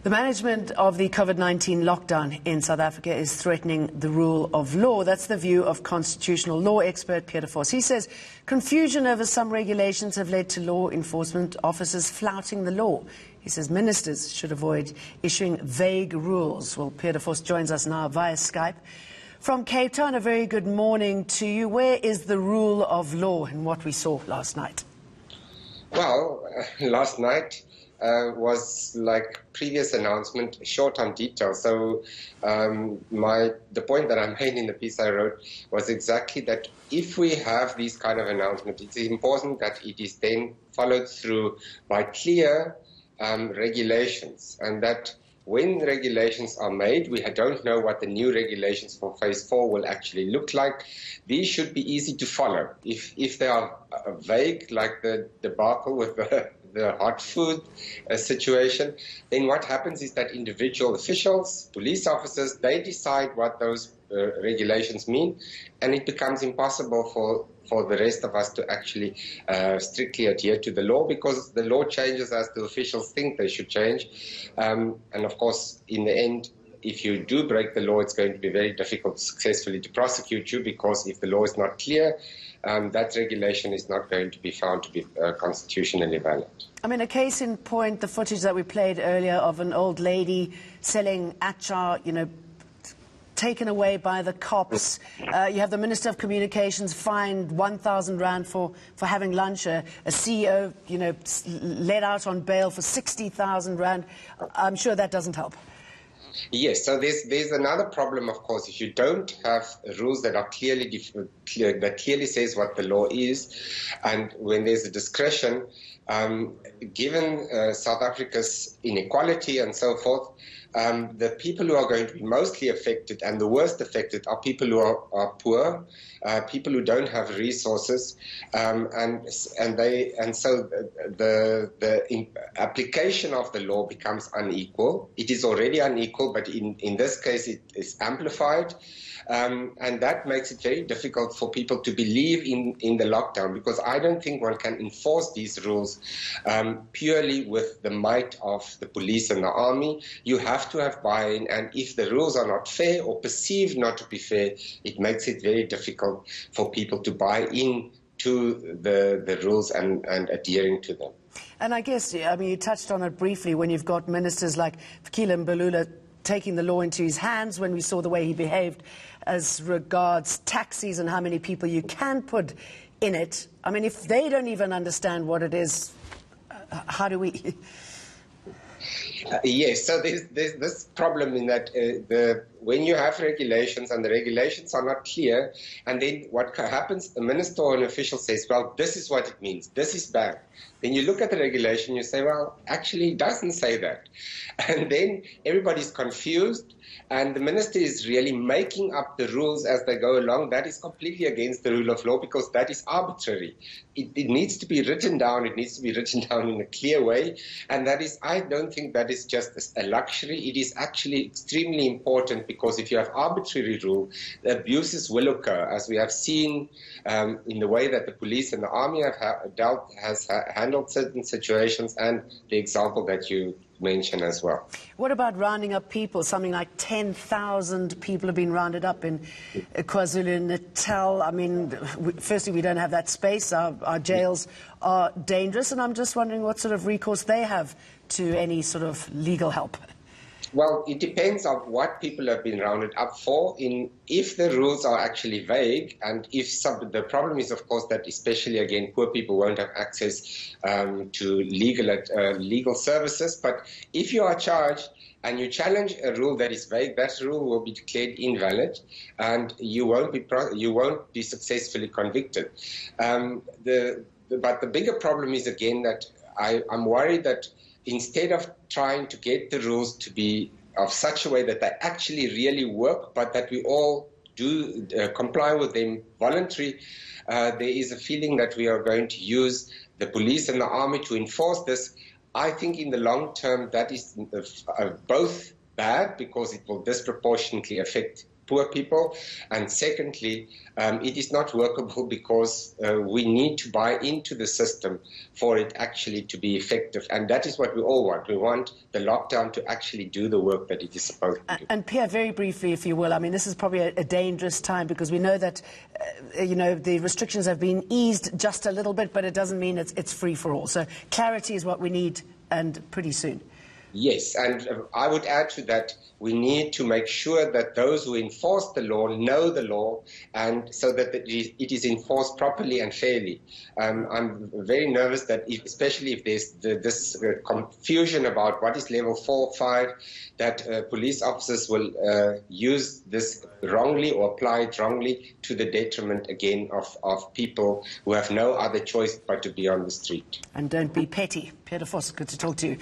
The management of the COVID-19 lockdown in South Africa is threatening the rule of law. That's the view of constitutional law expert Pierre de Vos. He says confusion over some regulations have led to law enforcement officers flouting the law. He says ministers should avoid issuing vague rules. Well, Pierre de Vos joins us now via Skype. From Cape Town, a very good morning to you. Where is the rule of law in what we saw last night? Well, last night was like previous announcement, short on detail. So the point that I made in the piece I wrote was exactly that if we have these kind of announcements, it's important that it is then followed through by clear regulations, and that when regulations are made, we don't know what the new regulations for phase 4 will actually look like. These should be easy to follow. If they are vague, like the debacle with the hot food situation, then what happens is that individual officials, police officers, they decide what those regulations mean, and it becomes impossible for the rest of us to actually strictly adhere to the law, because the law changes as the officials think they should change. And of course, in the end, if you do break the law, it's going to be very difficult successfully to prosecute you, because if the law is not clear, that regulation is not going to be found to be constitutionally valid. I mean, a case in point, the footage that we played earlier of an old lady selling achar, taken away by the cops. You have the Minister of Communications fined 1,000 Rand for having lunch. A CEO, let out on bail for 60,000 Rand. I'm sure that doesn't help. Yes, so there's another problem, of course. If you don't have rules that are clearly says what the law is, and when there's a discretion, given South Africa's inequality and so forth, the people who are going to be mostly affected and the worst affected are people who are poor, people who don't have resources, and so the application of the law becomes unequal. It is already unequal, but in this case it is amplified. And that makes it very difficult for people to believe in the lockdown, because I don't think one can enforce these rules purely with the might of the police and the army. You have to have buy-in, and if the rules are not fair or perceived not to be fair, it makes it very difficult for people to buy in to the rules and adhering to them. And I guess, you touched on it briefly when you've got ministers like Fikile Mbalula taking the law into his hands, when we saw the way he behaved as regards taxis and how many people you can put in it. I mean, if they don't even understand what it is, how do we... Yes, so there's this problem in that when you have regulations and the regulations are not clear, and then what happens, a minister or an official says, well, this is what it means, this is bad. Then you look at the regulation, you say, well, actually it doesn't say that. And then everybody's confused, and the minister is really making up the rules as they go along. That is completely against the rule of law, because that is arbitrary. It needs to be written down. It needs to be written down in a clear way. And that is, I don't think that is just a luxury. It is actually extremely important, because if you have arbitrary rule, the abuses will occur, as we have seen in the way that the police and the army has handled certain situations, and the example that you mention as well. What about rounding up people? Something like 10,000 people have been rounded up in KwaZulu-Natal. I mean, firstly, we don't have that space. Our jails are dangerous, and I'm just wondering what sort of recourse they have to any sort of legal help. Well, it depends on what people have been rounded up for. If the rules are actually vague, and if the problem is, of course, that especially, again, poor people won't have access to legal services. But if you are charged and you challenge a rule that is vague, that rule will be declared invalid, and you won't be successfully convicted. But the bigger problem is, again, that I'm worried that instead of trying to get the rules to be of such a way that they actually really work, but that we all do comply with them voluntarily, there is a feeling that we are going to use the police and the army to enforce this. I think in the long term that is both bad, because it will disproportionately affect poor people. And secondly, it is not workable because we need to buy into the system for it actually to be effective. And that is what we all want. We want the lockdown to actually do the work that it is supposed to do. And Pierre, very briefly, if you will, I mean, this is probably a dangerous time because we know that, the restrictions have been eased just a little bit, but it doesn't mean it's free for all. So clarity is what we need, and pretty soon. Yes, and I would add to that, we need to make sure that those who enforce the law know the law, and so that it is enforced properly and fairly. I'm very nervous that, especially if there's this confusion about what is level 4 or 5, that police officers will use this wrongly or apply it wrongly to the detriment, again, of people who have no other choice but to be on the street. And don't be petty. Pierre de Vos, good to talk to you.